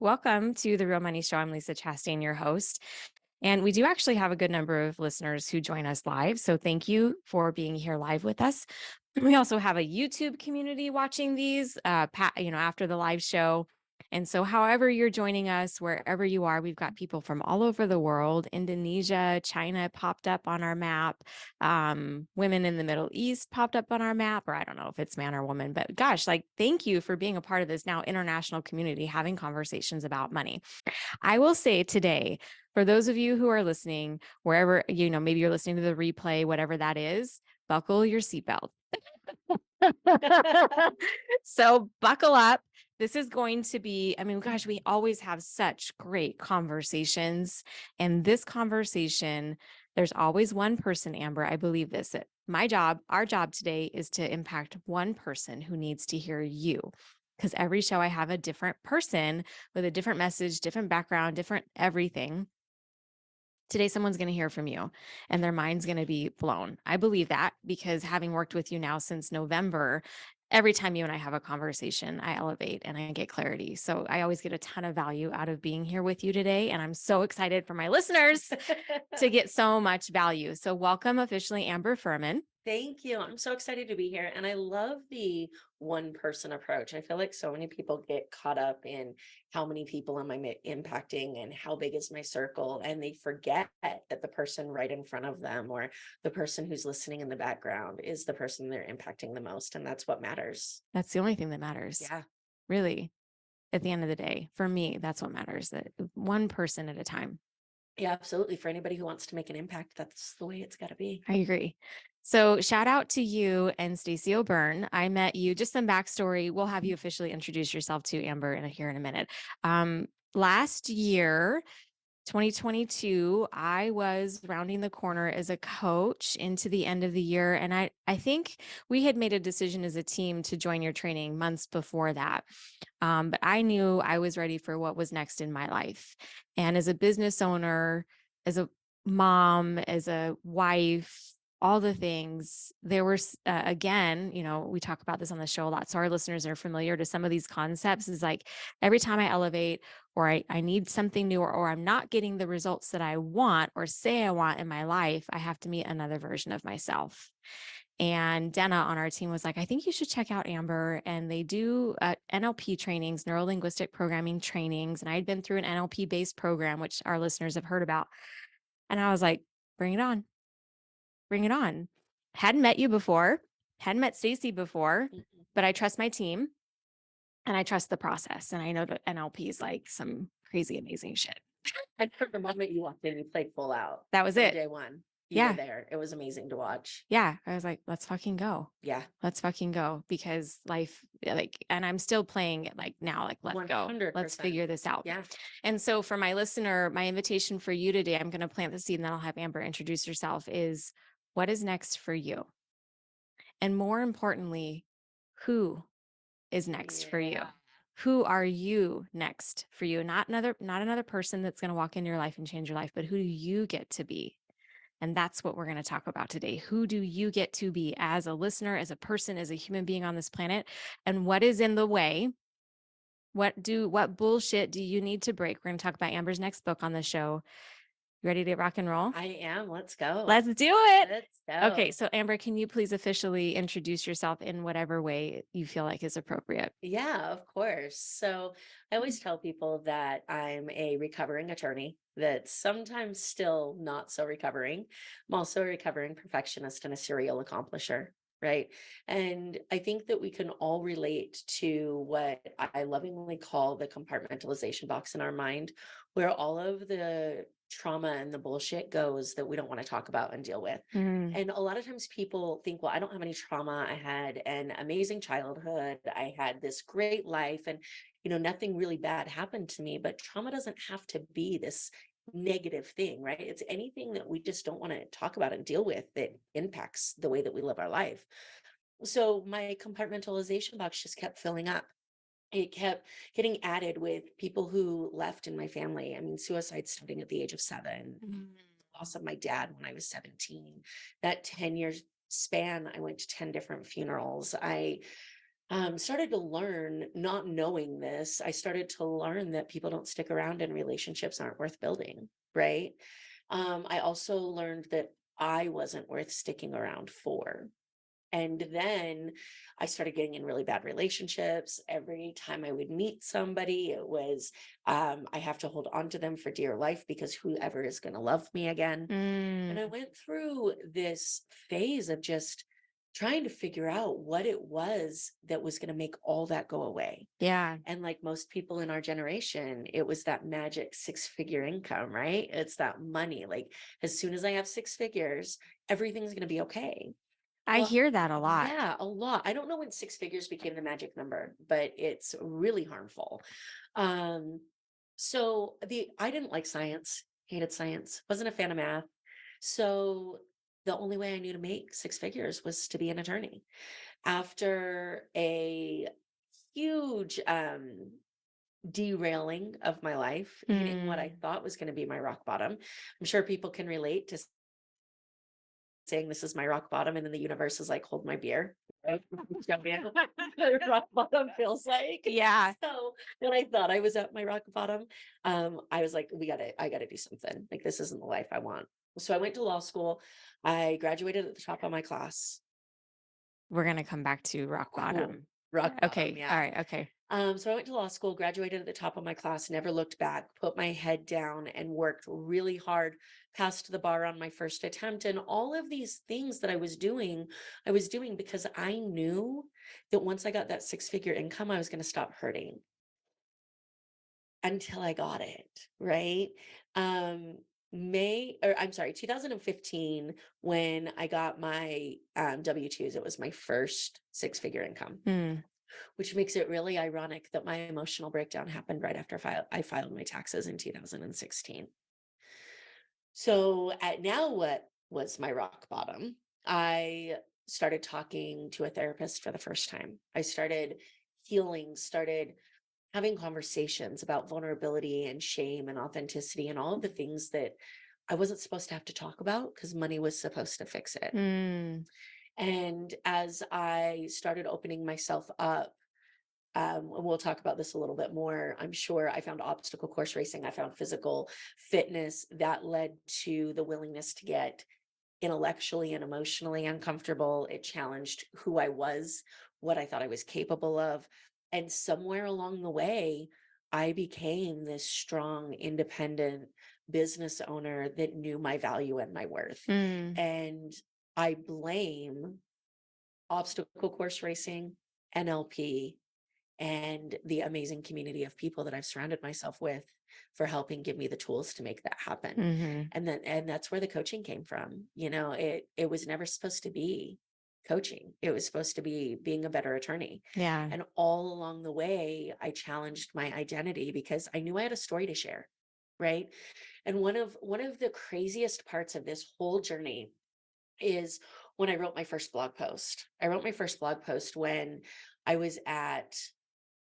Welcome to the Real Money Show. I'm Lisa Chastain, your host. And we do actually have a good number of listeners who join us live. So thank you for being here live with us. We also have a YouTube community watching these, after the live show. And so, however you're joining us, wherever you are, we've got people from all over the world. Indonesia, China popped up on our map. Women in the Middle East popped up on our map, or I don't know if it's man or woman, but gosh, thank you for being a part of this now international community, having conversations about money. I will say today, for those of you who are listening, wherever, maybe you're listening to the replay, whatever that is, buckle your seatbelt. So buckle up. This is going to be, gosh, we always have such great conversations. And this conversation, there's always one person, Amber. I believe this. Our job today is to impact one person who needs to hear you. Because every show I have a different person with a different message, different background, different everything. Today, someone's going to hear from you and their mind's going to be blown. I believe that because having worked with you now since November, every time you and I have a conversation, I elevate and I get clarity. So I always get a ton of value out of being here with you today. And I'm so excited for my listeners to get so much value. So welcome officially, Amber Fuhriman. Thank you. I'm so excited to be here. And I love the one person approach. I feel like so many people get caught up in how many people am I impacting and how big is my circle. And they forget that the person right in front of them or the person who's listening in the background is the person they're impacting the most. And that's what matters. That's the only thing that matters. Yeah. Really, at the end of the day, for me, that's what matters. That one person at a time. Yeah, absolutely. For anybody who wants to make an impact, that's the way it's got to be. I agree. So shout out to you and Stacey O'Byrne. I met you, just some backstory. We'll have you officially introduce yourself to Amber here in a minute. Last year, 2022, I was rounding the corner as a coach into the end of the year. And I think we had made a decision as a team to join your training months before that. But I knew I was ready for what was next in my life. And as a business owner, as a mom, as a wife, all the things there were, again, we talk about this on the show a lot. So our listeners are familiar to some of these concepts is like every time I elevate or I need something new or I'm not getting the results that I want or say I want in my life, I have to meet another version of myself. And Denna on our team was like, I think you should check out Amber. And they do NLP trainings, Neuro-Linguistic Programming trainings. And I'd been through an NLP based program, which our listeners have heard about. And I was like, bring it on. Bring it on. Hadn't met you before, hadn't met Stacey before, but I trust my team and I trust the process. And I know that NLP is like some crazy, amazing shit. And from the moment you walked in, you played full out. That was From it. Day one. You were there. It was amazing to watch. Yeah. I was like, let's fucking go. Yeah. Let's fucking go because life, and I'm still playing it now, let's 100%. Go. Let's figure this out. Yeah. And so for my listener, my invitation for you today, I'm going to plant the seed and then I'll have Amber introduce herself is what is next for you? And more importantly, who is next for you? Who are you next for you? Not another person that's going to walk into your life and change your life, but who do you get to be? And that's what we're going to talk about today. Who do you get to be as a listener, as a person, as a human being on this planet? And what is in the way? What bullshit do you need to break? We're going to talk about Amber's next book on the show. You ready to rock and roll? I am. Let's go. Let's do it. Let's go. Okay. So Amber, can you please officially introduce yourself in whatever way you feel like is appropriate? Yeah, of course. So I always tell people that I'm a recovering attorney that's sometimes still not so recovering. I'm also a recovering perfectionist and a serial accomplisher. Right. And I think that we can all relate to what I lovingly call the compartmentalization box in our mind, where all of the trauma and the bullshit goes that we don't want to talk about and deal with. And a lot of times people think, well, I don't have any trauma. I had an amazing childhood. I had this great life and, nothing really bad happened to me, but trauma doesn't have to be this negative thing, right? It's anything that we just don't want to talk about and deal with that impacts the way that we live our life. So my compartmentalization box just kept filling up. It kept getting added with people who left in my family. I mean, suicide starting at the age of 7, loss of my dad when I was 17. That 10 years span, I went to 10 different funerals. I started to learn, not knowing this, I started to learn that people don't stick around and relationships aren't worth building, right? I also learned that I wasn't worth sticking around for. And then I started getting in really bad relationships. Every time I would meet somebody, it was, I have to hold on to them for dear life because whoever is going to love me again. And I Mm, went through this phase of just trying to figure out what it was that was going to make all that go away. yeah. And like most people in our generation, it was that magic 6-figure income, right? It's that money. Like as soon as I have 6 figures, everything's going to be okay. I Well, hear that a lot. yeah, a lot. I don't know when 6 figures became the magic number, but it's really harmful. Um, so I didn't like science, hated science, wasn't a fan of math. So the only way I knew to make 6 figures was to be an attorney. After a huge derailing of my life, hitting what I Mm. thought was going to be my rock bottom. I'm sure people can relate to saying this is my rock bottom, and then the universe is like, hold my beer. Right? Show me what rock bottom feels like. Yeah. So when I thought I was at my rock bottom, I was like, I gotta do something. Like this isn't the life I want. So I went to law school. I graduated at the top of my class. We're going to come back to rock Cool. bottom. Rock bottom, Okay. All yeah. right. Okay. So I went to law school, graduated at the top of my class, never looked back, put my head down and worked really hard, passed the bar on my first attempt. And all of these things that I was doing because I knew that once I got that 6-figure income, I was going to stop hurting until I got it, right? Um, I'm sorry, 2015, when I got my W-2s, it was my first 6-figure income, Mm. which makes it really ironic that my emotional breakdown happened right after I filed my taxes in 2016. So at now, what was my rock bottom? I started talking to a therapist for the first time. I started healing, started having conversations about vulnerability and shame and authenticity and all of the things that I wasn't supposed to have to talk about because money was supposed to fix it. Mm. And as I started opening myself up, and we'll talk about this a little bit more, I'm sure I found obstacle course racing, I found physical fitness that led to the willingness to get intellectually and emotionally uncomfortable. It challenged who I was, what I thought I was capable of. And somewhere along the way, I became this strong, independent business owner that knew my value and my worth. Mm. And I blame obstacle course racing, NLP, and the amazing community of people that I've surrounded myself with for helping give me the tools to make that happen. Hmm. And that's where the coaching came from. You know, it was never supposed to be coaching. It was supposed to be being a better attorney. Yeah. And all along the way, I challenged my identity because I knew I had a story to share, right? And one of the craziest parts of this whole journey is when I wrote my first blog post. I wrote my first blog post when I was at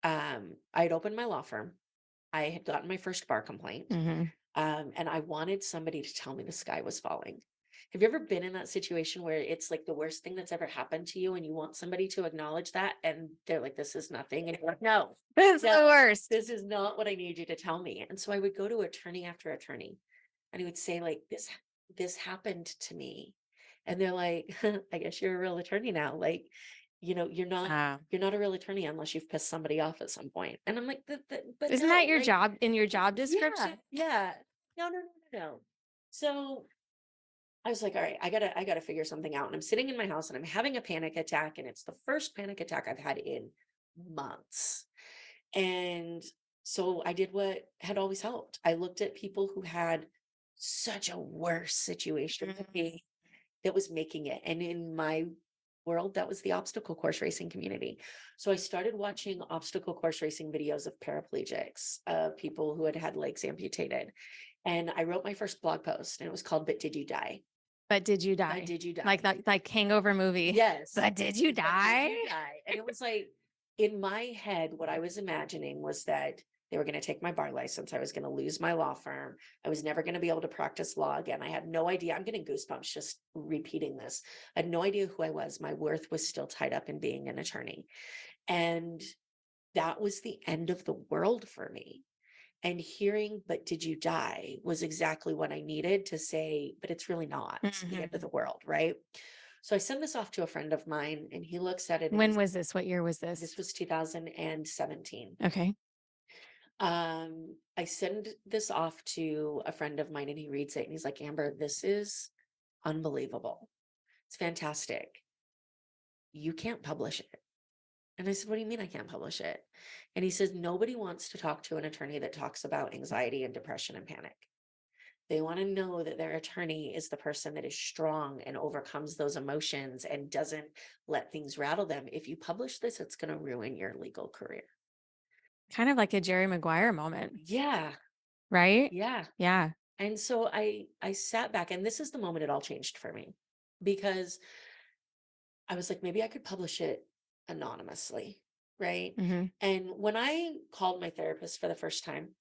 I had opened my law firm. I had gotten my first bar complaint. Hmm. And I wanted somebody to tell me the sky was falling. Have you ever been in that situation where it's like the worst thing that's ever happened to you and you want somebody to acknowledge that and they're like, this is nothing. And you're like, no, It's no, the worst. this is not what I need you to tell me. And so I would go to attorney after attorney and he would say like, this happened to me. And they're like, I guess you're a real attorney now. Like, you know, Uh, you're not a real attorney unless you've pissed somebody off at some point. And I'm like, but isn't that no, your like, job in your job yeah, description? yeah. No, no, no, no, no. So I was like, all right, I gotta figure something out. And I'm sitting in my house and I'm having a panic attack. And it's the first panic attack I've had in months. And so I did what had always helped. I looked at people who had such a worse situation than me that was making it. And in my world, that was the obstacle course racing community. So I started watching obstacle course racing videos of paraplegics, people who had had legs amputated. And I wrote my first blog post and it was called, But Did You Die? But did you But die? did you Like die? that, like Hangover movie. Yes. But did you But did die? you die? And it was like in my head, what I was imagining was that they were going to take my bar license. I was going to lose my law firm. I was never going to be able to practice law again. I had no idea. I'm getting goosebumps just repeating this. I had no idea who I was. My worth was still tied up in being an attorney. And that was the end of the world for me. And hearing, "But did you die?" was exactly what I needed to say, but it's really not the end of Mhm. the world, right? So I send this off to a friend of mine and he looks at it and When was this? What year was this this? was 2017. Okay. I send this off to a friend of mine and he reads it and he's like, "Amber, this is unbelievable. It's fantastic. You can't publish it." And I said, "What do you mean I can't publish it?" And he says, "Nobody wants to talk to an attorney that talks about anxiety and depression and panic. They want to know that their attorney is the person that is strong and overcomes those emotions and doesn't let things rattle them. If you publish this, it's going to ruin your legal career." Kind of like a Jerry Maguire moment, Yeah, right? yeah. Yeah. And so I sat back and this is the moment it all changed for me because I was like, maybe I could publish it anonymously, right? Mhm. And when I called my therapist for the first time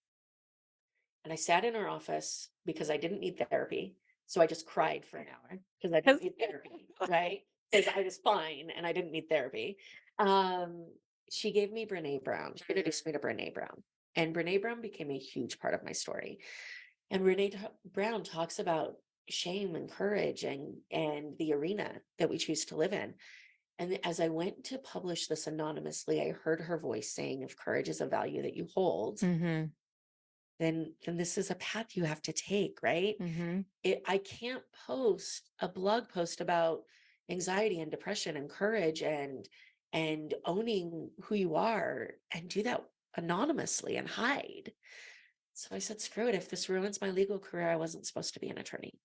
and I sat in her office because I didn't need therapy, so I just cried for an hour because I didn't 'Cause need therapy, right? Because I was fine and I didn't need therapy. Um, she gave me Brene Brown. She introduced me to Brene Brown, and Brene Brown became a huge part of my story. And Brown talks about shame and courage and the arena that we choose to live in. And as I went to publish this anonymously, I heard her voice saying, "If courage is a value that you hold, Mhm. then this is a path you have to take," right? Mhm. I can't post a blog post about anxiety and depression and courage and owning who you are and do that anonymously and hide. So I said, "Screw it. If this ruins my legal career, I wasn't supposed to be an attorney."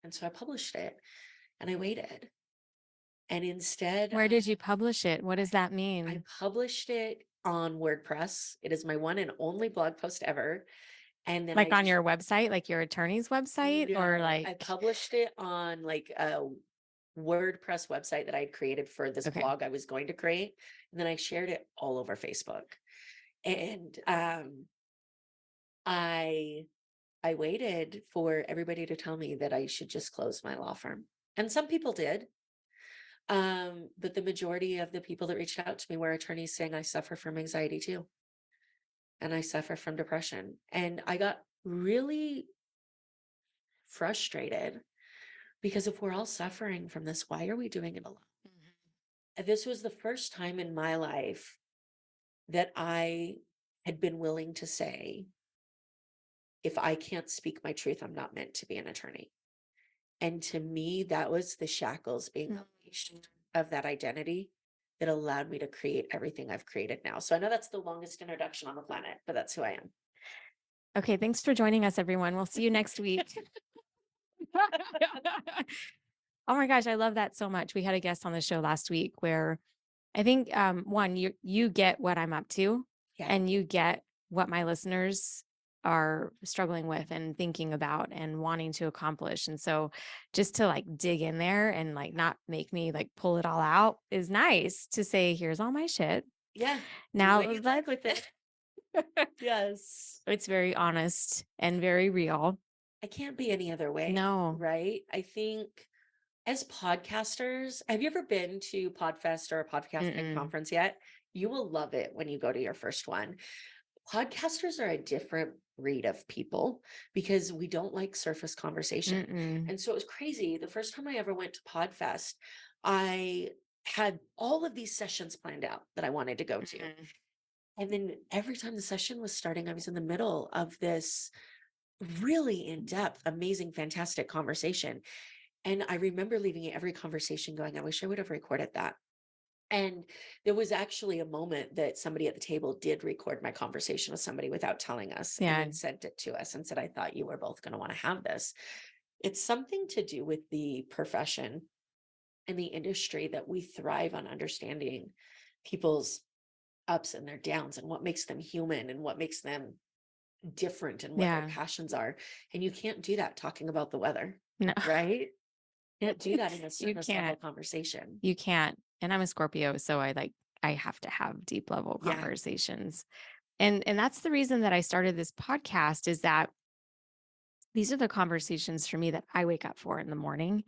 And so I published it and I waited. And instead, Where did you publish it? What does that I mean? published it on WordPress. It is my one and only blog post ever. And then Like I on your website, like your attorney's website or no, I like published it on like a WordPress website that I had created for this okay. blog I was going to create. And then I shared it all over Facebook. And I I waited for everybody to tell me that I should just close my law firm. And some people did. But the majority of the people that reached out to me were attorneys saying I suffer from anxiety too. And I suffer from depression. And I got really frustrated because if we're all suffering from this, why are we doing it alone? Mhm. And this was the first time in my life that I had been willing to say, if I can't speak my truth, I'm not meant to be an attorney. And to me, that was the shackles being Mhm. unleashed of that identity that allowed me to create everything I've created now. So I know that's the longest introduction on the planet, but that's who I am. Okay, thanks for joining us, everyone. We'll see you next week. Oh my gosh, I love that so much. We had a guest on the show last week where I think one, you get what I'm up to Yeah. and you get what my listeners are struggling with and thinking about and wanting to accomplish. And so just to like dig in there and like not make me like pull it all out is nice to say, here's all my shit. Yeah. Do Now what you like with it. Yes. it's very honest and very real. I can't be any other way, No. right? I think as podcasters, have you ever been to Podfest or a podcasting Mm-mm. conference yet? You will love it when you go to your first one. Podcasters are a different breed of people because we don't like surface conversation. Mm-mm. And so it was crazy. The first time I ever went to Podfest, I had all of these sessions planned out that I wanted to go to. Mm-mm. And then every time the session was starting, I was in the middle of this really in depth, amazing, fantastic conversation. And I remember leaving every conversation going, I wish I would have recorded that. And there was actually a moment that somebody at the table did record my conversation with somebody without telling us and Yeah. then sent it to us and said, I thought you were both going to want to have this. It's something to do with the profession and the industry that we thrive on understanding people's ups and their downs and what makes them human and what makes them different and what their Yeah. passions are. And you can't do that talking about the weather, No. right? You can't do that in a You surface level can't. conversation. You can't. And I'm a Scorpio, so I have to have deep level Yeah. conversations. And that's the reason that I started this podcast is that these are the conversations for me that I wake up for in the morning.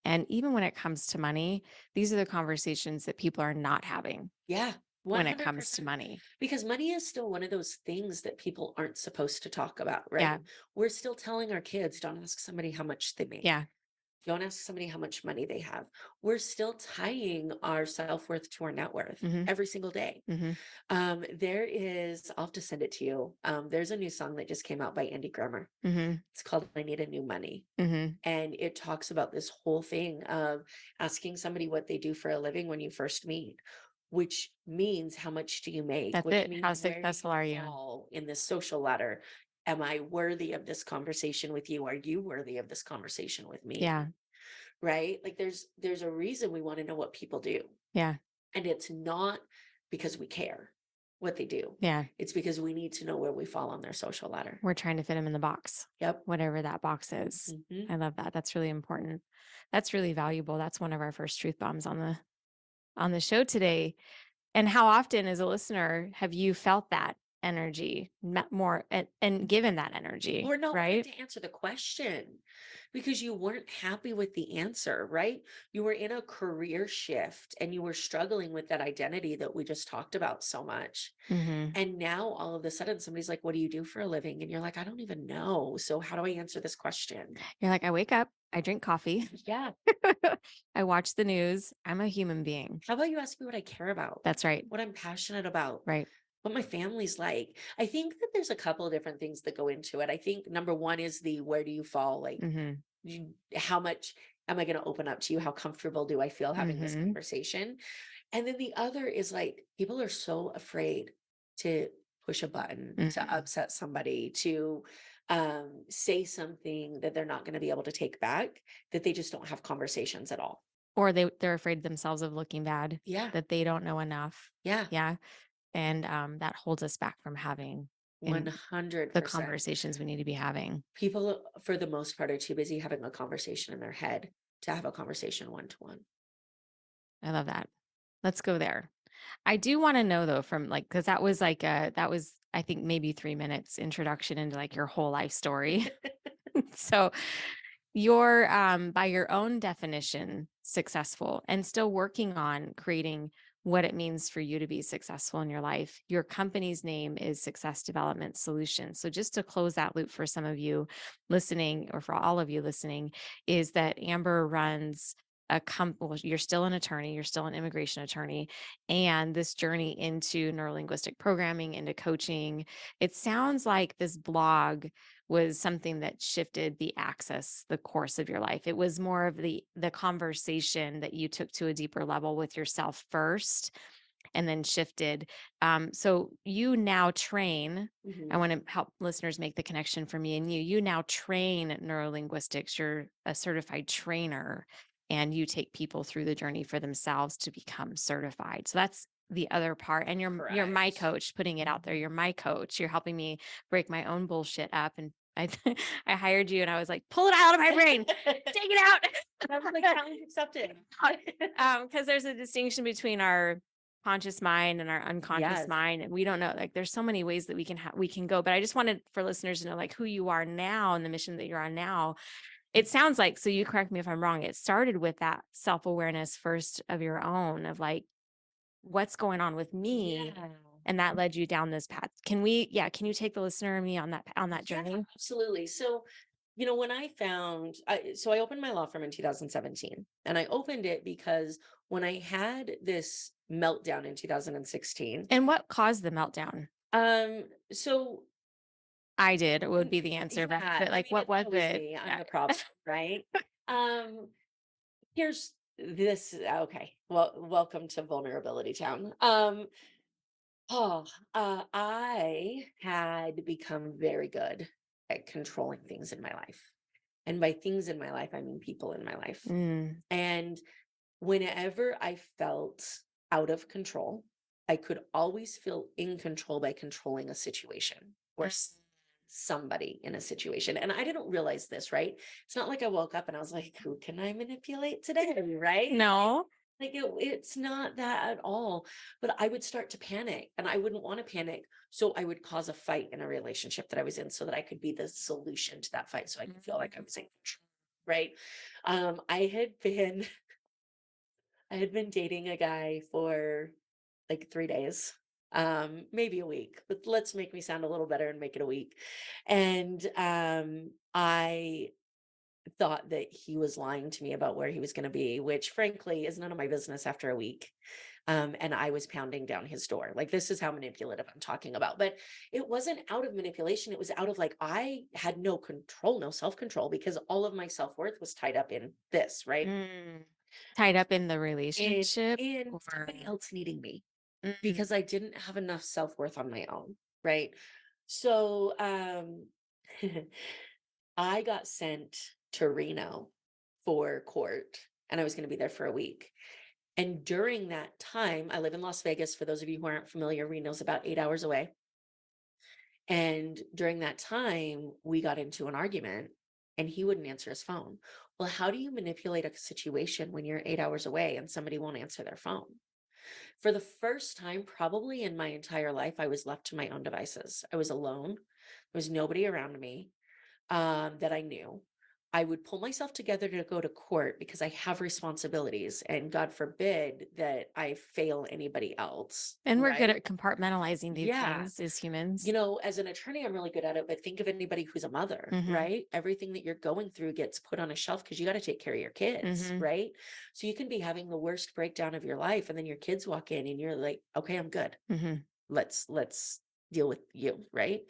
And even when it comes to money, these are the conversations that people are not having Yeah, when it comes to 100%. money. Because money is still one of those things that people aren't supposed to talk about, right? Yeah. We're still telling our kids, don't ask somebody how much they make. Yeah. Don't ask somebody how much money they have. We're still tying our self-worth to our net worth Hmm. every single day. Hmm. There is, I'll have to send it to you. There's a new song that just came out by Andy Grammer. Hmm. It's called I Need a New Money. Hmm. And it talks about this whole thing of asking somebody what they do for a living when you first meet, which means how much do you make, That's which it. How means where do successful you are you? fall in this social ladder? Am I worthy of this conversation with you? Are you worthy of this conversation with Yeah. me? Right? Like there's a reason we want to know what people do. Yeah. And it's not because we care what they do. Yeah. It's because we need to know where we fall on their social ladder. We're trying to fit them in the box, Yep. whatever that box is. Hmm. I love that. That's really important. That's really valuable. That's one of our first truth bombs on the show today. And how often as a listener have you felt that energy more and given that energy, Or not wanting right? to answer the question because you weren't happy with the answer, right? You were in a career shift and you were struggling with that identity that we just talked about so much. Hmm. And now all of a sudden somebody's like, what do you do for a living? And you're like, I don't even know. So how do I answer this question? You're like, I wake up, I drink coffee, Yeah. I watch the news. I'm a human being. How about you ask me what I care about, That's right. what I'm passionate about, Right. what my family's like? I think that there's a couple of different things that go into it. I think number one is the where do you fall? Like, Hmm. how much am I going to open up to you? How comfortable do I feel having this Hmm. conversation? And then the other is like, people are so afraid to push a button, to Hmm. upset somebody, to say something that they're not going to be able to take back, that they just don't have conversations at all. Or they're afraid themselves of looking bad, Yeah. that they don't know enough. Yeah. Yeah. And that holds us back from having in the 100%. conversations we need to be having. People, for the most part, are too busy having a conversation in their head to have a conversation one to one. I love that. Let's go there. I do want to know though, from like, because that was like that was, I think, maybe 3 minutes introduction into like your whole life story. So you're by your own definition successful and still working on creating what it means for you to be successful in your life. Your company's name is Success Development Solutions. So just to close that loop for some of you listening, or for all of you listening, is that Amber runs well, you're still an attorney, you're still an immigration attorney, and this journey into neuro-linguistic programming, into coaching. It sounds like this blog was something that shifted the course of your life. It was more of the conversation that you took to a deeper level with yourself first and then shifted. So you now train. I Mhm. want to help listeners make the connection for me and you. You now train neurolinguistics. You're a certified trainer and you take people through the journey for themselves to become certified. So that's the other part. And you're my Correct. coach, putting it out there. You're my coach. You're helping me break my own bullshit up. And I I hired you and I was like, pull it out of my brain. Take it out. I was like, challenge accepted. Because there's a distinction between our conscious mind and our unconscious Yes. mind, and we don't know, like there's so many ways that we can go, but I just wanted for listeners to know like who you are now and the mission that you're on now. It sounds like, so you correct me if I'm wrong, it started with that self-awareness first of your own, of like what's going on with me, Yeah. and that led you down this path. Can you take the listener and me on that Yeah, journey? absolutely. So, when I found, I opened my law firm in 2017, and I opened it because when I had this meltdown in 2016, And what caused the meltdown? so I did, would be the answer, but yeah, I like mean, what it's was always it? me. I'm Yeah. the problem, right? Um, here's this. Okay, well, welcome to vulnerability town. I had become very good at controlling things in my life. And by things in my life, I mean people in my life. Mm. And whenever I felt out of control, I could always feel in control by controlling a situation or somebody in a situation. And I didn't realize this, right? It's not like I woke up and I was like, who can I manipulate today? Right? No. Like it's not that at all. But I would start to panic and I wouldn't want to panic. So I would cause a fight in a relationship that I was in so that I could be the solution to that fight. So I could feel like I was in control. right? I had been I had been dating a guy for like 3 days, maybe a week, but let's make me sound a little better and make it a week. And I thought that he was lying to me about where he was going to be, which frankly is none of my business after a week. And I was pounding down his door. Like, this is how manipulative I'm talking about. But it wasn't out of manipulation. It was out of like, I had no control, no self control, because all of my self worth was tied up in this, right? Mm. Tied up in the And, relationship and somebody or else needing me mm. because I didn't have enough self worth on my own. Right. So, I got sent to Reno for court and I was going to be there for a week. And during that time, I live in Las Vegas. For those of you who aren't familiar, Reno's about 8 hours away. And during that time, we got into an argument and he wouldn't answer his phone. Well, how do you manipulate a situation when you're 8 hours away and somebody won't answer their phone? For the first time, probably in my entire life, I was left to my own devices. I was alone. There was nobody around me that I knew. I would pull myself together to go to court because I have responsibilities, and God forbid that I fail anybody else, And we're good right? at compartmentalizing these Yeah. things as humans. As an attorney, I'm really good at it, but think of anybody who's a mother, Mhm. right? Everything that you're going through gets put on a shelf because you got to take care of your kids, Mhm. right? So you can be having the worst breakdown of your life, and then your kids walk in and you're like, okay, I'm good. Mhm. Let's deal with you, right?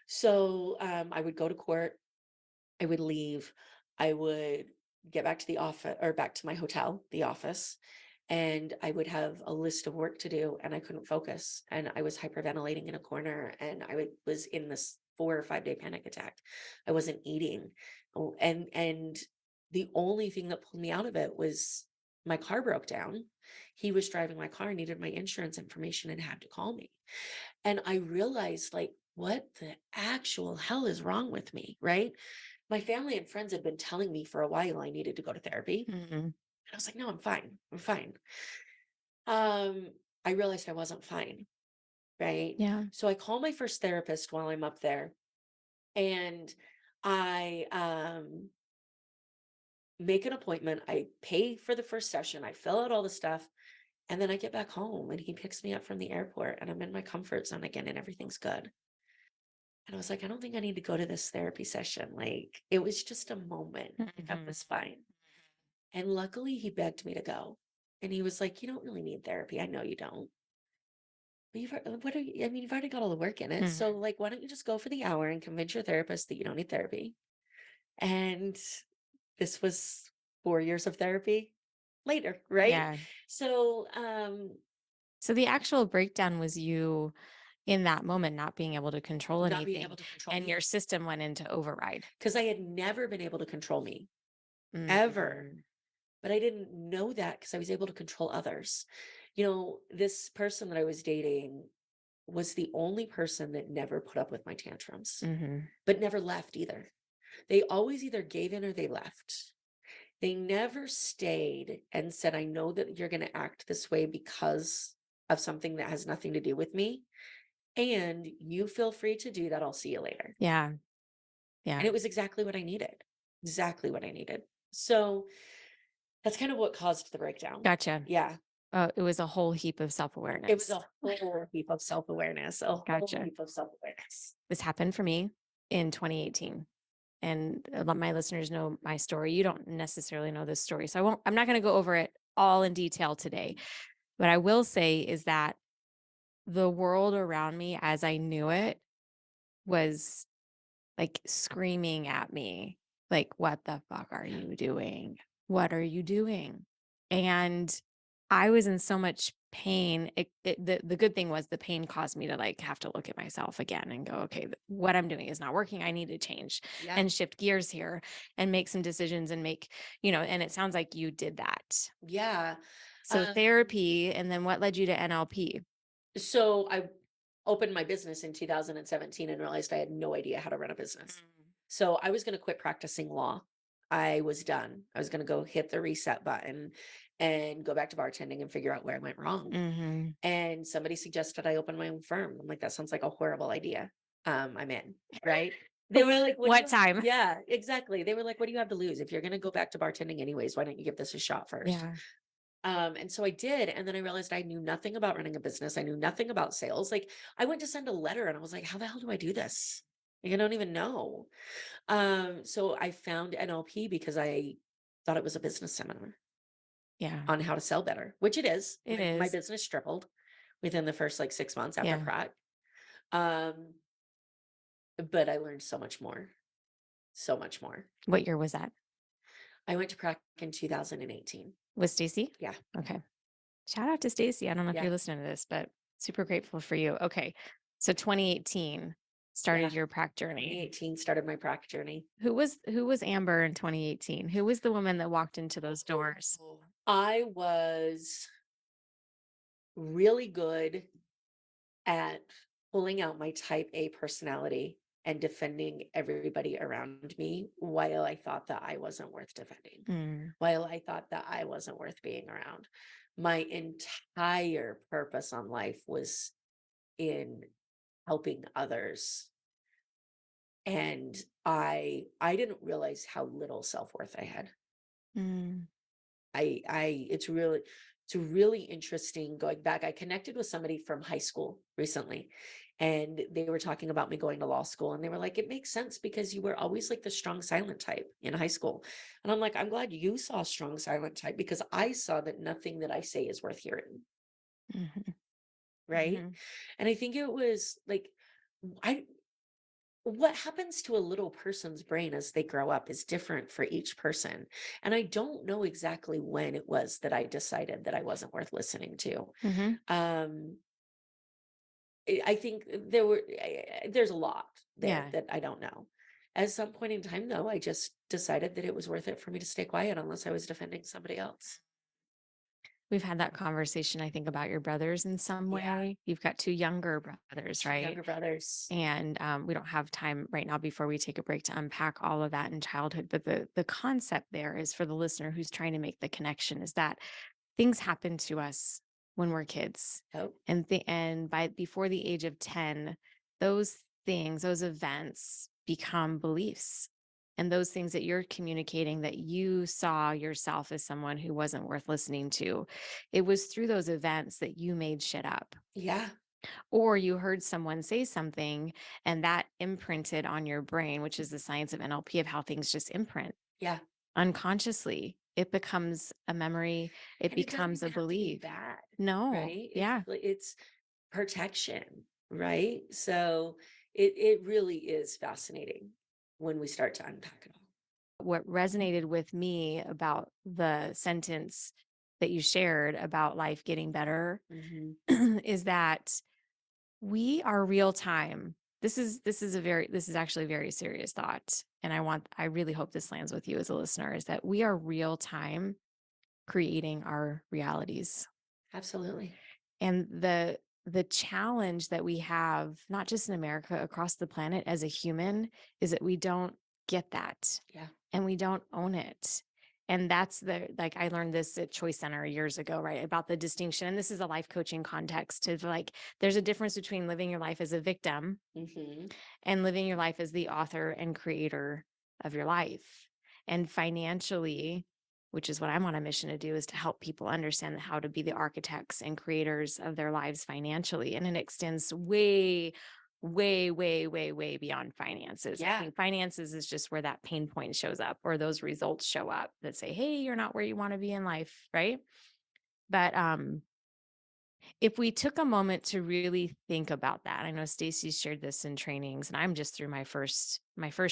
So I would go to court. I would leave. I would get back to the office or back to my hotel, the office, and I would have a list of work to do and I couldn't focus. And I was hyperventilating in a corner and was in this 4 or 5 day panic attack. I wasn't eating. And the only thing that pulled me out of it was my car broke down. He was driving my car, needed my insurance information and had to call me. And I realized, like, what the actual hell is wrong with me, right? My family and friends had been telling me for a while I needed to go to therapy. Mhm. And I was like, no, I'm fine. I'm fine. Um, I realized I wasn't fine. Right. Yeah. So I call my first therapist while I'm up there and I make an appointment. I pay for the first session. I fill out all the stuff. And then I get back home and he picks me up from the airport and I'm in my comfort zone again and everything's good. And I was like, I don't think I need to go to this therapy session. Like, it was just a moment. Like, I Mhm. was fine. And luckily, he begged me to go. And he was like, you don't really need therapy. I know you don't. But what are you, I mean, you've already got all the work in it. Mhm. So, like, why don't you just go for the hour and convince your therapist that you don't need therapy? And this was 4 years of therapy later, right? Yeah. So, So the actual breakdown was you in that moment not being able to control not being able anything, to control and me your system went into override. because I had never been able to control me ever. Mhm. But I didn't know that because I was able to control others. This person that I was dating was the only person that never put up with my tantrums, Mhm. but never left either. They always either gave in or they left. They never stayed and said, I know that you're going to act this way because of something that has nothing to do with me. And you feel free to do that. I'll see you later. Yeah. And Yeah. it was exactly what I needed. Exactly what I needed. So that's kind of what caused the breakdown. Gotcha. Yeah. Oh, it was a whole heap of It was self-awareness. a whole heap of self-awareness, a whole Gotcha. heap of self-awareness. This happened for me in 2018. And a lot of my listeners know my story. You don't necessarily know this story. So I'm not going to go over it all in detail today. What I will say is that the world around me as I knew it was like screaming at me, like, what the fuck are you doing? What are you doing? And I was in so much pain. The good thing was the pain caused me to like have to look at myself again and go, okay, what I'm doing is not working. I need to change Yeah. and shift gears here and make some decisions and make, and it sounds like you did that. Yeah. So Um, therapy, and then what led you to NLP? so I opened my business in 2017 and realized I had no idea how to run a business. So I was going to quit practicing law. I was done. I was going to go hit the reset button and go back to bartending and figure out where I went wrong. Mm-hmm. And somebody suggested I open my own firm. I'm like, that sounds like a horrible idea. I'm in, right? They were like, what do What you time? yeah, exactly. They were like, what do you have to lose? If you're gonna go back to bartending anyways, why don't you give this a shot first? Yeah. And so I did, and then I realized I knew nothing about running a business. I knew nothing about sales. Like I went to send a letter and I was like, how the hell do I do this? Like, I don't even know. So I found NLP because I thought it was a business seminar Yeah. on how to sell better, which it is. It My is. business tripled within the first like 6 months after Yeah. prac. Um, but I learned so much more, so much more. What year was that? I went to prac in 2018. With Stacy? Yeah, Okay. Shout out to Stacy. I don't know if yeah, you're listening to this, but super grateful for you. Okay. So 2018 yeah. started your prac journey. 2018 started my prac journey. Who was Amber in 2018? Who was the woman that walked into those doors? I was really good at pulling out my type A personality and defending everybody around me while I thought that I wasn't worth defending, Mm, while I thought that I wasn't worth being around. My entire purpose on life was in helping others. And I didn't realize how little self-worth I had. mm, It's really interesting going back. I connected with somebody from high school recently, and they were talking about me going to law school, and they were like, it makes sense because you were always like the strong silent type in high school. And I'm like, I'm glad you saw strong silent type because I saw that nothing that I say is worth hearing. mhm, Right. mhm. And I think it was like, I what happens to a little person's brain as they grow up is different for each person. And I don't know exactly when it was that I decided that I wasn't worth listening to. Mhm. Um, I think there's a lot there Yeah. that I don't know. At some point in time, though, I just decided that it was worth it for me to stay quiet unless I was defending somebody else. We've had that conversation, I think, about your brothers in some Yeah, way. You've got two younger brothers, two right? younger brothers. And we don't have time right now before we take a break to unpack all of that in childhood. But the concept there is for the listener who's trying to make the connection is that things happen to us when we're kids. Oh, And by before the age of 10, those things, those events become beliefs. And those things that you're communicating that you saw yourself as someone who wasn't worth listening to, it was through those events that you made shit up. yeah, Or you heard someone say something and that imprinted on your brain, which is the science of NLP of how things just imprint yeah. unconsciously. It becomes a memory, it And it doesn't becomes even a have to be belief. bad, No. right? Yeah. It's protection, right? So it really is fascinating when we start to unpack it all. What resonated with me about the sentence that you shared about life getting better Mhm. is that we are real time. This is actually a very serious thought. And I really hope this lands with you as a listener is that we are real time creating our realities. Absolutely. And the challenge that we have, not just in America, across the planet as a human, is that we don't get that Yeah. and we don't own it. And that's like I learned this at Choice Center years ago, right? About the distinction. And this is a life coaching context of like, there's a difference between living your life as a victim Mhm. and living your life as the author and creator of your life. And financially, which is what I'm on a mission to do, is to help people understand how to be the architects and creators of their lives financially. And it extends way, way, way, way, way beyond finances. I Yeah. think finances is just where that pain point shows up or those results show up that say, hey, you're not where you want to be in life, right? But if we took a moment to really think about that, I know Stacy shared this in trainings, and I'm just through my first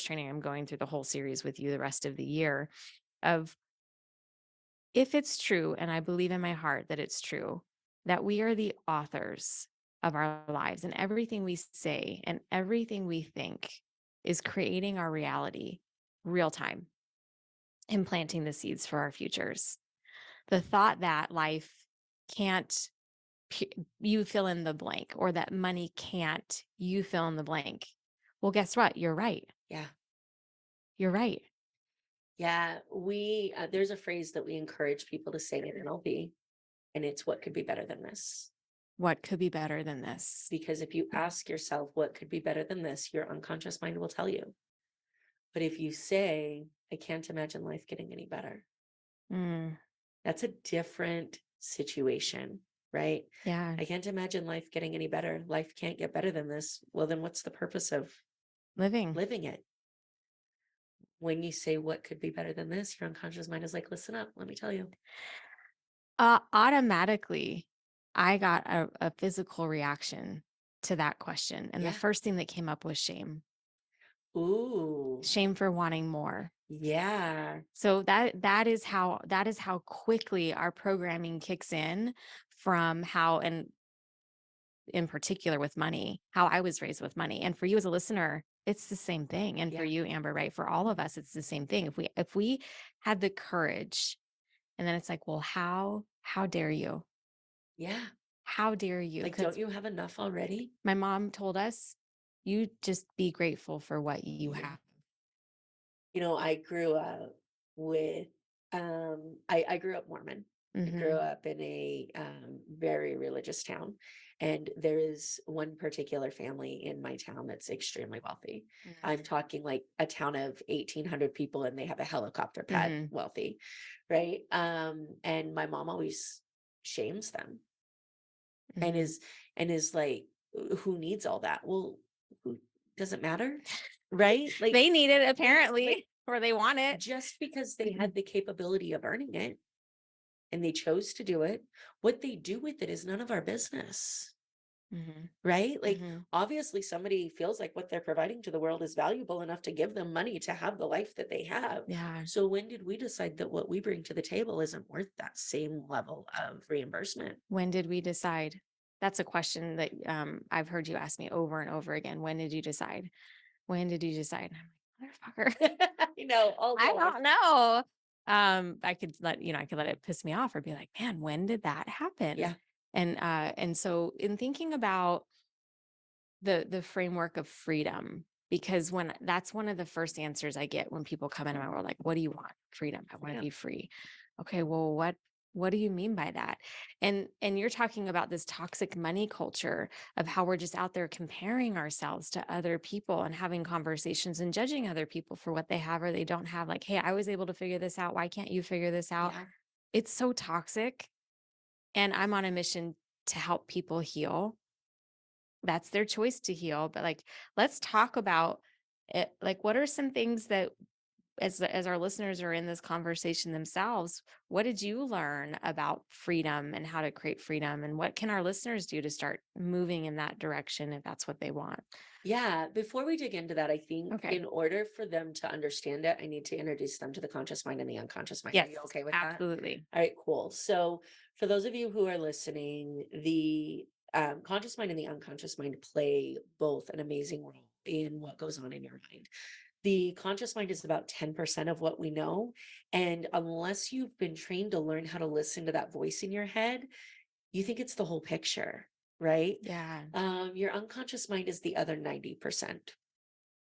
training. I'm going through the whole series with you the rest of the year of if it's true, and I believe in my heart that it's true, that we are the authors of our lives and everything we say and everything we think is creating our reality real time, implanting the seeds for our futures. The thought that life can't you fill in the blank or that money can't you fill in the blank. Well, guess what? You're right. Yeah. You're right. Yeah. We there's a phrase that we encourage people to say in NLP, and it's what could be better than this? What could be better than this? Because if you ask yourself what could be better than this, your unconscious mind will tell you. But if you say, I can't imagine life getting any better, Mm, that's a different situation, right? yeah. I can't imagine life getting any better. Life can't get better than this. Well, then what's the purpose of Living. living it? When you say what could be better than this, your unconscious mind is like, listen up, let me tell you. Automatically, I got a physical reaction to that question, and the Yeah. first thing that came up was shame. Ooh. Shame for wanting more. Yeah. So that is how quickly our programming kicks in from how, and in particular with money, how I was raised with money. And for you as a listener, it's the same thing. And for Yeah. you, Amber, right? For all of us, it's the same thing. If we had the courage, and then it's like, well, how dare you? Yeah. How dare you? Like, don't Because you have enough already? my mom told us, you just be grateful for what you Yeah. have. I grew up with, I grew up Mormon. I grew Mhm. up in a very religious town. And there is one particular family in my town that's extremely wealthy. I'm talking like a town of 1,800 people and they have a helicopter pad Mhm. wealthy, right? And my mom always shames them and Mhm. is like, who needs all that? Well, who does it matter? Right? Like They need it like apparently, or they want it. just because they had the capability of earning it and they chose to do it, what they do with it is none of our business. Mhm. Right? Like, Mhm. obviously, somebody feels like what they're providing to the world is valuable enough to give them money to have the life that they have. Yeah. So, when did we decide that what we bring to the table isn't worth that same level of reimbursement? When did we decide? That's a question that, I've heard you ask me over and over again. When did you decide? When did you decide? And I'm like, "Motherfucker, I know, all I day. don't know." I could let it piss me off or be like, "Man, when did that happen?" Yeah. And so in thinking about the framework of freedom, because when that's one of the first answers I get when people come into my world, like, what do you want? Freedom. I want to be Freedom. free. Okay, well, what do you mean by that? And you're talking about this toxic money culture of how we're just out there comparing ourselves to other people and having conversations and judging other people for what they have or they don't have. Like, hey, I was able to figure this out. Why can't you figure this out? Yeah. It's so toxic. And I'm on a mission to help people heal. That's their choice to heal, but, like, let's talk about it. Like, what are some things that as our listeners are in this conversation themselves, what did you learn about freedom and how to create freedom, and what can our listeners do to start moving in that direction if that's what they want? Yeah, before we dig into that, I think Okay. in order for them to understand it, I need to introduce them to the conscious mind and the unconscious mind. Are Yes, you okay with that? absolutely. All right, cool. So, for those of you who are listening, the conscious mind and the unconscious mind play both an amazing role in what goes on in your mind. The conscious mind is about 10% of what we know. And unless you've been trained to learn how to listen to that voice in your head, you think it's the whole picture, right? Yeah. Your unconscious mind is the other 90%.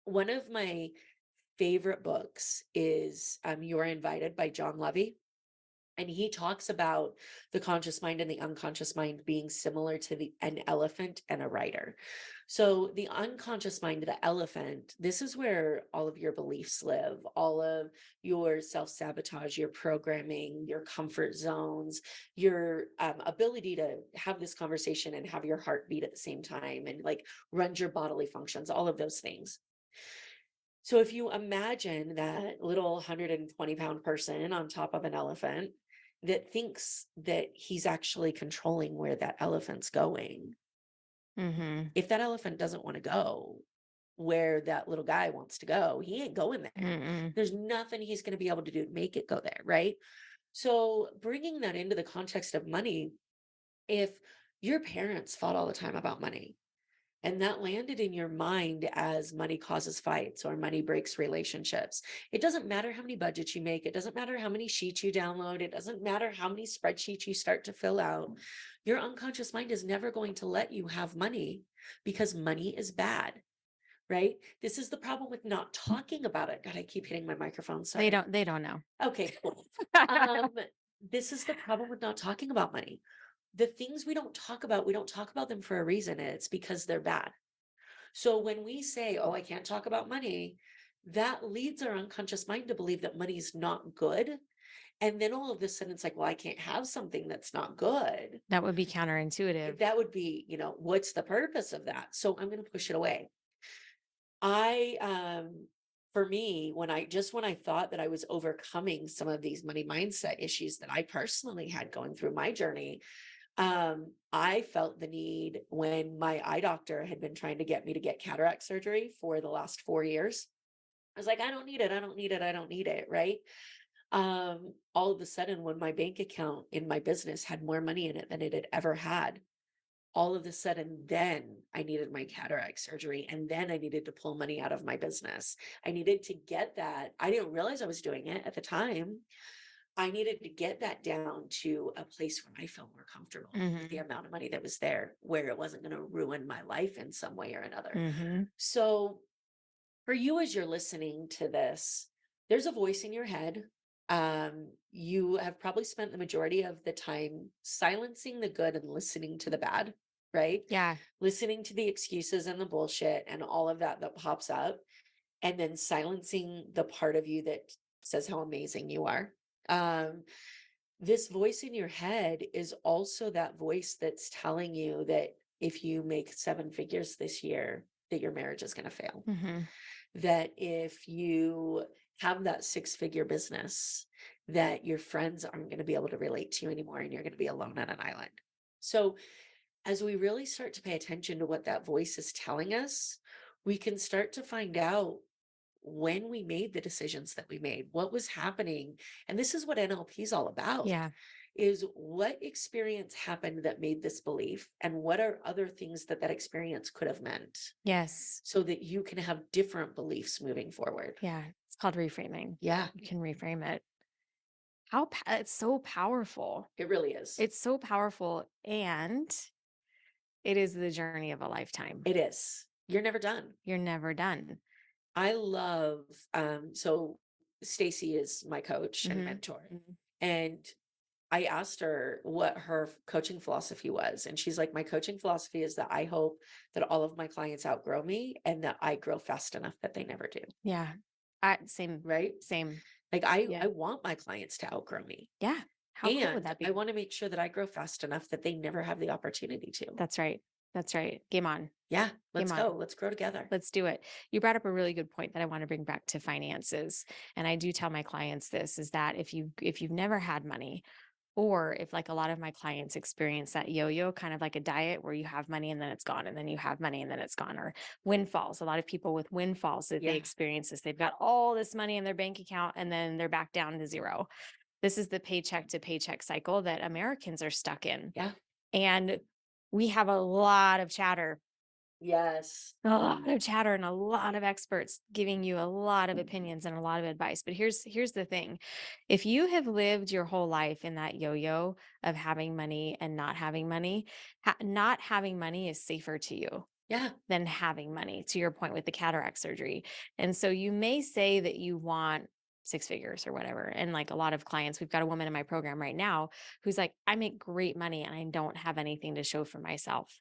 One of my favorite books is You're Invited by John Levy. And he talks about the conscious mind and the unconscious mind being similar to an elephant and a rider. So, the unconscious mind, the elephant, this is where all of your beliefs live, all of your self sabotage, your programming, your comfort zones, your ability to have this conversation and have your heart beat at the same time and like runs your bodily functions, all of those things. So if you imagine that little 120-pound person on top of an elephant that thinks that he's actually controlling where that elephant's going, Mhm. if that elephant doesn't want to go where that little guy wants to go, he ain't going there. Mm-mm. There's nothing he's going to be able to do to make it go there, right? So bringing that into the context of money, if your parents fought all the time about money, and that landed in your mind as money causes fights or money breaks relationships. It doesn't matter how many budgets you make. It doesn't matter how many sheets you download. It doesn't matter how many spreadsheets you start to fill out. Your unconscious mind is never going to let you have money because money is bad, right? This is the problem with not talking about it. God, I keep hitting my microphone. They Sorry. don't know. Okay, cool. Um, this is the problem with not talking about money. The things we don't talk about them for a reason. And it's because they're bad. So when we say, "Oh, I can't talk about money," that leads our unconscious mind to believe that money's not good. And then all of a sudden it's like, well, I can't have something that's not good. That would be counterintuitive. That would be, what's the purpose of that? So I'm going to push it away. I, for me, when I thought that I was overcoming some of these money mindset issues that I personally had going through my journey, I felt the need when my eye doctor had been trying to get me to get cataract surgery for the last 4 years. I was like, I don't need it. I don't need it. I don't need it. Right. All of a sudden, when my bank account in my business had more money in it than it had ever had, all of a sudden, then I needed my cataract surgery. And then I needed to pull money out of my business. I needed to get that. I didn't realize I was doing it at the time. I needed to get that down to a place where I felt more comfortable with the Mhm. amount of money that was there, where it wasn't going to ruin my life in some way or another. Mhm. So, for you, as you're listening to this, there's a voice in your head. You have probably spent the majority of the time silencing the good and listening to the bad, right? Yeah. Listening to the excuses and the bullshit and all of that that pops up, and then silencing the part of you that says how amazing you are. Um, this voice in your head is also that voice that's telling you that if you make 7 figures this year, that your marriage is going to fail, Mhm. that if you have that 6 figure business, that your friends aren't going to be able to relate to you anymore and you're going to be alone on an island. So, as we really start to pay attention to what that voice is telling us, we can start to find out when we made the decisions that we made, what was happening. And this is what NLP is all about, Yeah. is what experience happened that made this belief and what are other things that that experience could have meant, Yes. so that you can have different beliefs moving forward. Yeah. It's called reframing. Yeah, You can reframe it. It's so powerful. it really is. It's so powerful, and it is the journey of a lifetime. It is. You're never done. You're never done. I love, so Stacy is my coach and Mhm. mentor. Mhm. And I asked her what her coaching philosophy was. And she's like, my coaching philosophy is that I hope that all of my clients outgrow me and that I grow fast enough that they never do. Yeah. I same. Right. Same. Like I Yeah. want my clients to outgrow me. Yeah. How cool would And that I be? want to make sure that I grow fast enough that they never have the opportunity to. That's right. That's right. Game on. Yeah, let's Game on. go. Let's grow together. Let's do it. You brought up a really good point that I want to bring back to finances. And I do tell my clients this is that if you've never had money, or if like a lot of my clients experience that yo-yo kind of like a diet where you have money and then it's gone and then you have money and then it's gone, or windfalls. A lot of people with windfalls that they Yeah. experience this. They've got all this money in their bank account and then they're back down to zero. This is the paycheck to paycheck cycle that Americans are stuck in. Yeah. And we have a lot of chatter, Yes. and a lot of experts giving you a lot of opinions and a lot of advice. But here's the thing. If you have lived your whole life in that yo-yo of having money and not having money, not having money is safer to you Yeah. than having money, to your point with the cataract surgery. And so you may say that you want 6 figures or whatever. And like a lot of clients, we've got a woman in my program right now who's like, I make great money and I don't have anything to show for myself.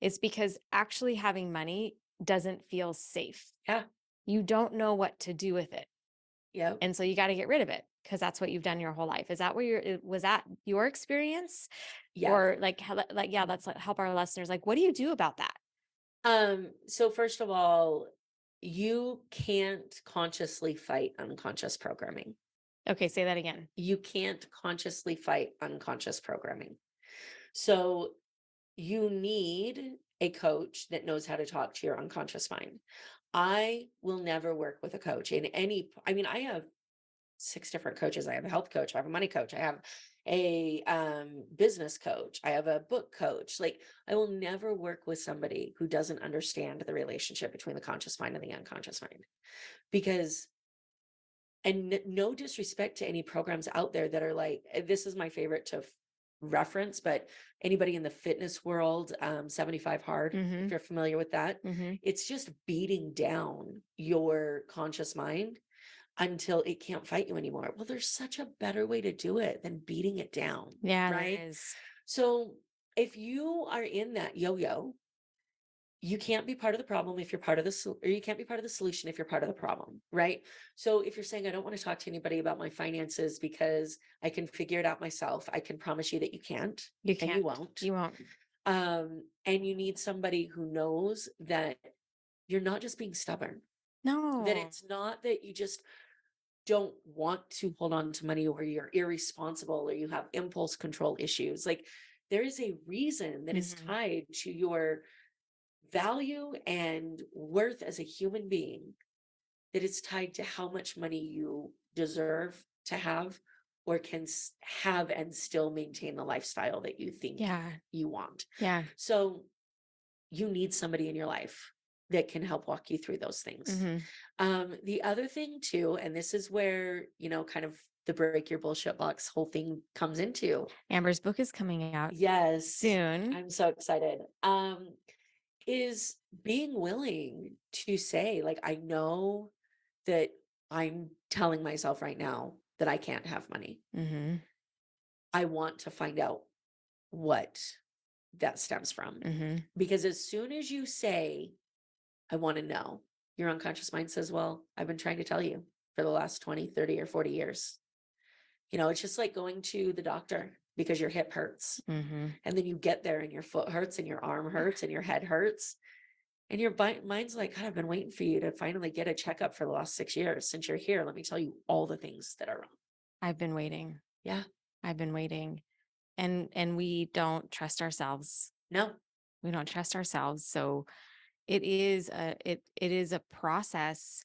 It's because actually having money doesn't feel safe. Yeah. You don't know what to do with it. Yep. And so you got to get rid of it because that's what you've done your whole life. Is that what was that your experience? Yeah. Or like, yeah, let's help our listeners. Like, what do you do about that? So first of all, you can't consciously fight unconscious programming. Okay, say that again. You can't consciously fight unconscious programming. So you need a coach that knows how to talk to your unconscious mind. I will never work with a coach in any, I mean, I have 6 different coaches. I have a health coach, I have a money coach, I have a business coach, I have a book coach. Like, I will never work with somebody who doesn't understand the relationship between the conscious mind and the unconscious mind. Because, and no disrespect to any programs out there that are like, this is my favorite to reference, but anybody in the fitness world, 75 hard, if Mm-hmm. you're familiar with that, Mm-hmm. it's just beating down your conscious mind until it can't fight you anymore. Well, there's such a better way to do it than beating it down, Yeah, there right? is. So if you are in that yo-yo, you can't be part of the problem if you're part of or you can't be part of the solution if you're part of the problem, right? So if you're saying, I don't want to talk to anybody about my finances because I can figure it out myself, I can promise you that you can't, You and can't. you won't. You won't. And you need somebody who knows that you're not just being stubborn, that No. it's not that you just don't want to hold on to money, or you're irresponsible, or you have impulse control issues. Like, there is a reason that is Mhm. tied to your value and worth as a human being, that it's tied to how much money you deserve to have, or can have and still maintain the lifestyle that you think Yeah. you want. Yeah. So you need somebody in your life that can help walk you through those things. Mhm. The other thing too, and this is where, kind of the break your bullshit box whole thing comes into. Amber's book is coming out Yes, soon. I'm so excited. Is being willing to say, like, I know that I'm telling myself right now that I can't have money. Mhm. I want to find out what that stems from. Mhm. Because as soon as you say, I want to know, your unconscious mind says, well, I've been trying to tell you for the last 20, 30, or 40 years. It's just like going to the doctor because your hip hurts. Mhm. And then you get there and your foot hurts and your arm hurts and your head hurts. And your mind's like, God, I've been waiting for you to finally get a checkup for the last 6 years. Since you're here, let me tell you all the things that are wrong. I've been waiting. Yeah. I've been waiting. And we don't trust ourselves. No. We don't trust ourselves. So it is a process,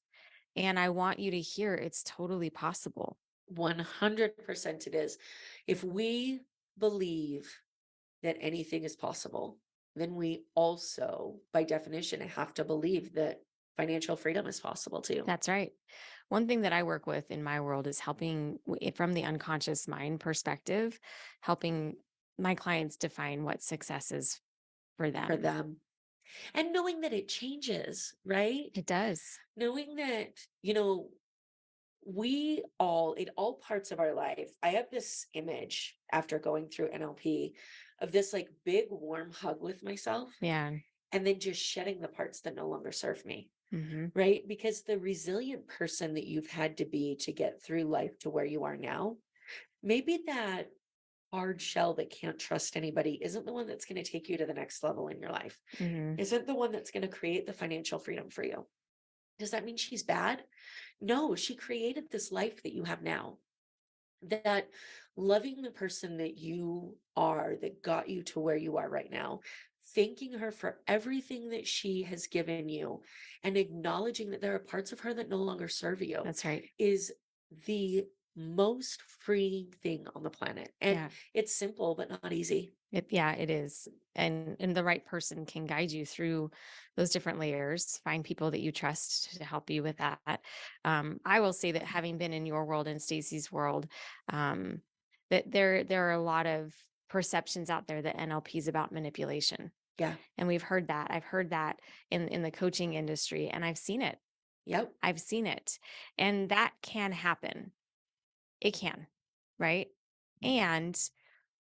and I want you to hear it's totally possible. 100% it is. If we believe that anything is possible, then we also, by definition, have to believe that financial freedom is possible too. That's right. One thing that I work with in my world is helping from the unconscious mind perspective, helping my clients define what success is for For them. them. And knowing that it changes, right? It does. Knowing that, we all, in all parts of our life, I have this image after going through NLP of this like big warm hug with myself, Yeah. and then just shedding the parts that no longer serve me. Mhm. Right? Because the resilient person that you've had to be to get through life to where you are now, maybe that hard shell that can't trust anybody isn't the one that's going to take you to the next level in your life, Mhm. isn't the one that's going to create the financial freedom for you. Does that mean she's bad? No, she created this life that you have now. That loving the person that you are, that got you to where you are right now, thanking her for everything that she has given you, and acknowledging that there are parts of her that no longer serve you, That's right. is the most freeing thing on the planet. And Yeah. it's simple, but not easy. Yeah, it is. And the right person can guide you through those different layers. Find people that you trust to help you with that. I will say that having been in your world and Stacy's world, um, that there are a lot of perceptions out there that NLP is about manipulation. Yeah. And we've heard that. I've heard that in the coaching industry, and I've seen it. Yep. I've seen it. And that can happen. It can, right? And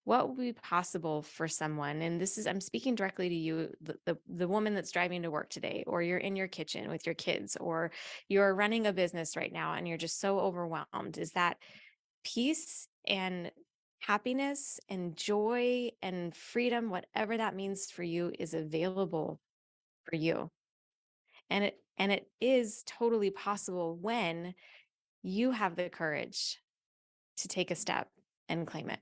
what would be possible for someone, and this is, I'm speaking directly to you, the woman that's driving to work today, or you're in your kitchen with your kids, or you're running a business right now and you're just so overwhelmed, is that peace and happiness and joy and freedom, whatever that means for you, is available for you. And it is totally possible when you have the courage to take a step and claim it.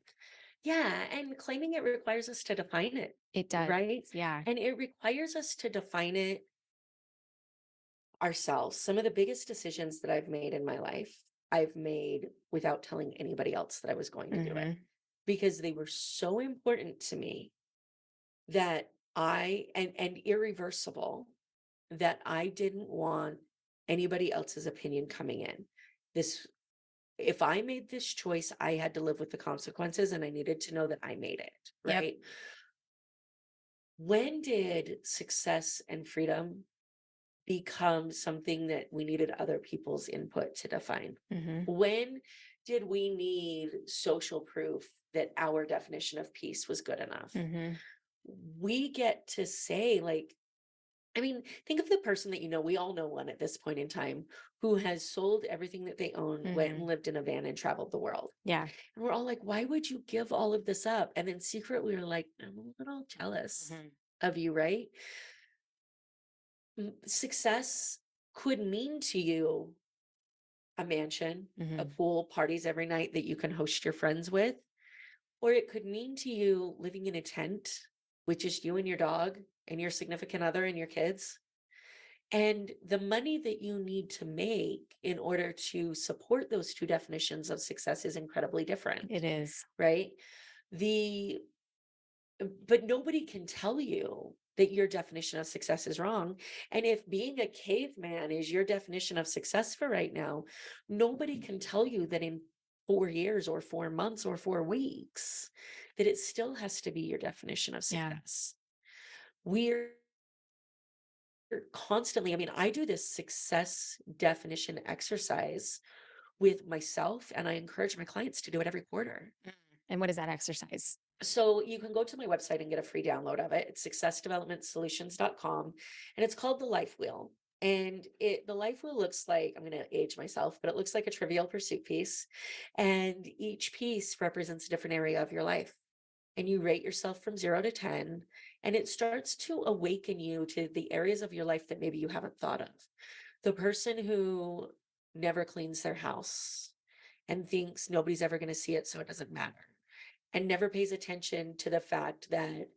Yeah. And claiming it requires us to define it, It does. right? Yeah. And it requires us to define it ourselves. Some of the biggest decisions that I've made in my life, I've made without telling anybody else that I was going to do it, Hmm. because they were so important to me that and irreversible, that I didn't want anybody else's opinion coming in. This If I made this choice, I had to live with the consequences, and I needed to know that I made it, Yep. right? When did success and freedom become something that we needed other people's input to define? Hmm. When did we need social proof that our definition of peace was good enough? Hmm. We get to say, like, I mean, think of the person that you know, we all know one at this point in time who has sold everything that they own, went and Mhm. lived in a van and traveled the world. Yeah. And we're all like, why would you give all of this up? And then secretly we're like, I'm a little jealous Mhm. of you, right? Success could mean to you a mansion, a Mhm. pool, parties every night that you can host your friends with, or it could mean to you living in a tent, which is you and your dog and your significant other and your kids. And the money that you need to make in order to support those two definitions of success is incredibly different, It is. right? The but nobody can tell you that your definition of success is wrong. And if being a caveman is your definition of success for right now, nobody can tell you that in 4 years or 4 months or 4 weeks, that it still has to be your definition of Yeah. success. We're constantly, I mean, I do this success definition exercise with myself, and I encourage my clients to do it every quarter. Mm. And what is that exercise? So you can go to my website and get a free download of it. It's successdevelopmentsolutions.com, and it's called the Life Wheel. And the life wheel looks like, I'm going to age myself, but it looks like a Trivial Pursuit piece. And each piece represents a different area of your life. And you rate yourself from 0 to 10, and it starts to awaken you to the areas of your life that maybe you haven't thought of. The person who never cleans their house and thinks nobody's ever going to see it, so it doesn't matter, and never pays attention to the fact that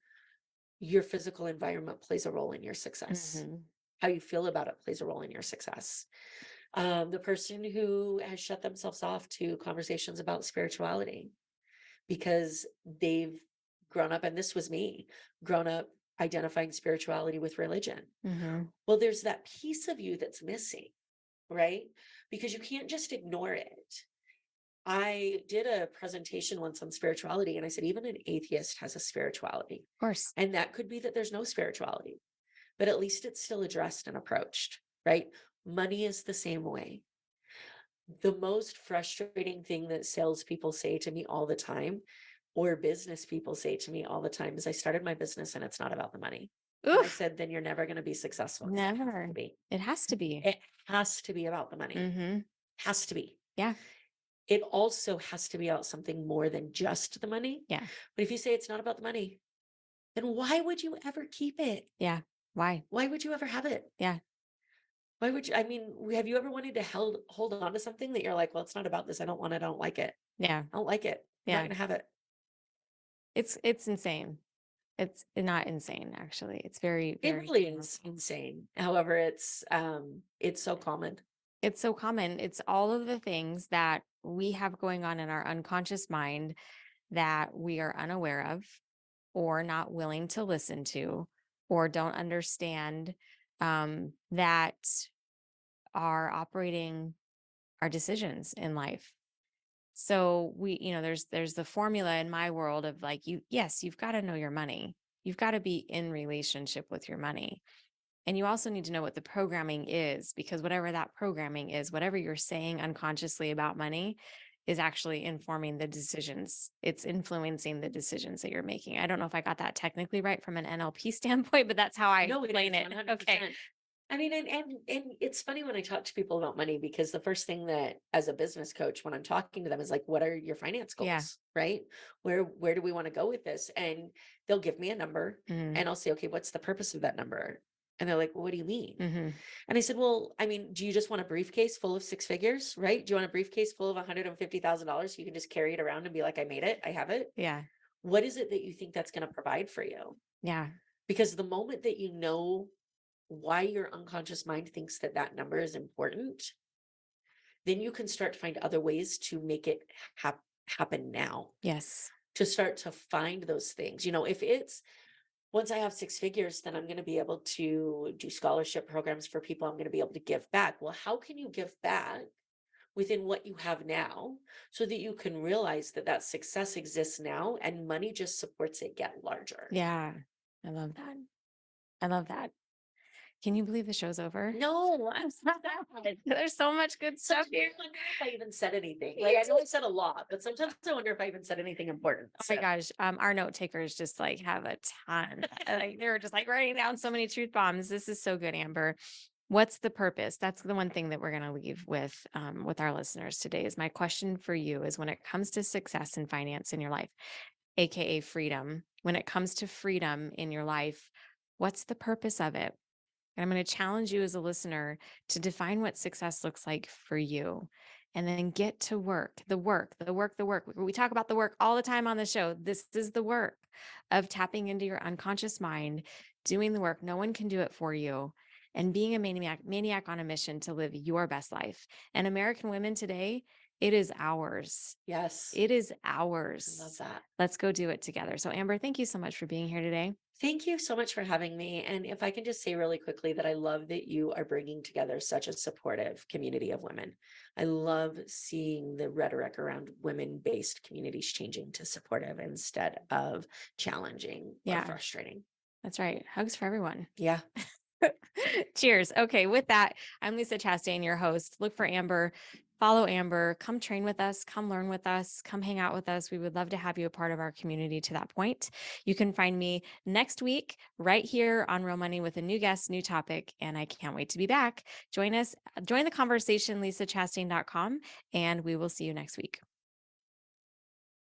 your physical environment plays a role in your success. Mhm. How you feel about it plays a role in your success. The person who has shut themselves off to conversations about spirituality because they've grown up, and this was me, grown up identifying spirituality with religion. Mhm. Well, there's that piece of you that's missing, right? Because you can't just ignore it. I did a presentation once on spirituality, and I said, even an atheist has a spirituality. Of course. And that could be that there's no spirituality, but at least it's still addressed and approached, right? Money is the same way. The most frustrating thing that salespeople say to me all the time, or business people say to me all the time, is I started my business and it's not about the money. And I Oof. said, then you're never going to be successful because it has to Never. be. It has to be. It has to be about the money. Mhm. Has to be. Yeah. It also has to be about something more than just the money. Yeah. But if you say it's not about the money, then why would you ever keep it? Yeah. Why? Why would you ever have it? Yeah. Why would you? I mean, have you ever wanted to hold on to something that you're like, well, it's not about this. I don't want it. I don't like it. Yeah. I don't like it. I'm not Yeah. going to have it. It's insane. It's not insane, actually. It's very, It very really is powerful. insane. However, it's so common. It's so common. It's all of the things that we have going on in our unconscious mind that we are unaware of or not willing to listen to or don't understand, that are operating our decisions in life. So there's the formula in my world of like, yes, you've got to know your money. You've got to be in relationship with your money. And you also need to know what the programming is, because whatever that programming is, whatever you're saying unconsciously about money is actually informing the decisions. It's influencing the decisions that you're making. I don't know if I got that technically right from an NLP standpoint, but that's how I No, it explain is it. Okay. 100%. I mean, and it's funny when I talk to people about money, because the first thing that as a business coach, when I'm talking to them, is like, what are your finance Yeah. goals? Right? Where do we want to go with this? And they'll give me a number, Hmm. and I'll say, okay, what's the purpose of that number? And they're like, well, what do you mean? Hmm. And I said, well, I mean, do you just want a briefcase full of 6 figures, right? Do you want a briefcase full of $150,000 so you can just carry it around and be like, I made it, I have it? Yeah. What is it that you think that's going to provide for you? Yeah. Because the moment that you know why your unconscious mind thinks that that number is important, then you can start to find other ways to make it happen now, Yes. to start to find those things. If it's once I have 6 figures, then I'm going to be able to do scholarship programs for people. I'm going to be able to give back. Well, how can you give back within what you have now so that you can realize that that success exists now and money just supports it get larger? Yeah. I love that. I love that. Can you believe the show's over? No, I'm sad. There's so much good stuff Sometimes here. I wonder if I even said anything. Me Like, I know too. I said a lot, but sometimes I wonder if I even said anything important. Oh my So, gosh. Our note takers just like have a ton. Like they're just like writing down so many truth bombs. This is so good, Amber. What's the purpose? That's the one thing that we're going to leave with our listeners today. Is my question for you is when it comes to success and finance in your life, aka freedom. When it comes to freedom in your life, what's the purpose of it? And I'm going to challenge you as a listener to define what success looks like for you and then get to work, the work, the work, the work. We talk about the work all the time on the show. This is the work of tapping into your unconscious mind, doing the work. No one can do it for you. And being a maniac on a mission to live your best life. And American women today, it is ours. yes, It is I love ours. that. Let's go do it together. So, Amber, thank you so much for being here today. Thank you so much for having me. And if I can just say really quickly that I love that you are bringing together such a supportive community of women. I love seeing the rhetoric around women based communities changing to supportive instead of challenging or Yeah, frustrating. that's right. Hugs for everyone. Yeah. Cheers. Okay, with that, I'm Lisa Chastain, your host. Look for Amber, follow Amber, come train with us, come learn with us, come hang out with us. We would love to have you a part of our community to that point. You can find me next week right here on Real Money with a new guest, new topic, and I can't wait to be back. Join us, join the conversation, lisachastain.com, and we will see you next week.